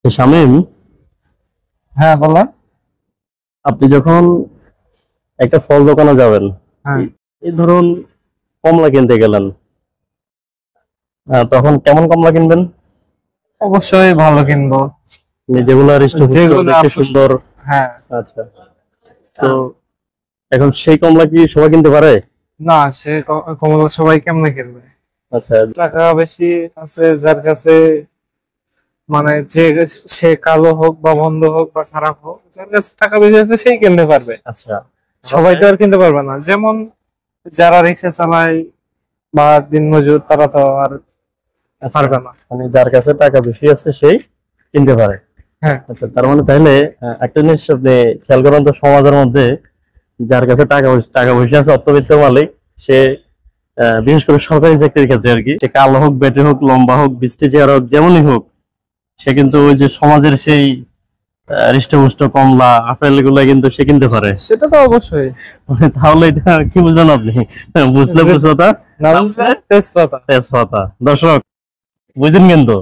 শামীম, হ্যাঁ বলেন। আপনি যখন একটা ফল দোকানে যাবেন, হ্যাঁ, এই ধরুন কমলা কিনতে গেলেন, তখন কেমন কমলা কিনবেন? অবশ্যই ভালো কিনবো। যেগুলো হৃষ্টপুষ্ট, যেগুলো দেখতে সুন্দর। হ্যাঁ। আচ্ছা, তো এখন সেই কমলা কি সবাই কিনতে পারে? না, সে কমলা সবাই কেমনে কিনবে? আচ্ছা। টাকা বেশি আছে যার কাছে, মানে যে, সে কালো হোক বা বন্ধ হোক বা খারাপ হোক, যার কাছে টাকা বেশি আছে সেই কিনতে পারবে। আচ্ছা, সবাই তো আর কিনতে পারবে না। যেমন যারা রিক্সা চালায় বা দিনমজুর, তারা তো আর পারবে না। মানে যার কাছে টাকা বেশি আছে সেই কিনতে পারে। হ্যাঁ, আচ্ছা, তার মানে তাহলে একটা জিনিস আপনি খেয়াল করেন তো, সমাজের মধ্যে যার কাছে টাকা পয়সা আছে, অর্থবিত্ত মালিক, সে বিশেষ করে সরকারি চাকরির ক্ষেত্রে আর কি, সে কালো হোক, বেটে হোক, লম্বা হোক, বৃষ্টি চেহারা হোক, যেমনই হোক, সে কিন্তু ওই যে সমাজের সেই হৃষ্টপুষ্ট কমলা, আপেল গুলা কিন্তু সে কিনতে পারে। সেটা তো অবশ্যই। তাহলে এটা কি বুঝলেন আপনি? বুঝলে বুঝপাতা, না বুঝলে তেজপাতা। তেজপাতা। দর্শক বুঝেন কিন্তু।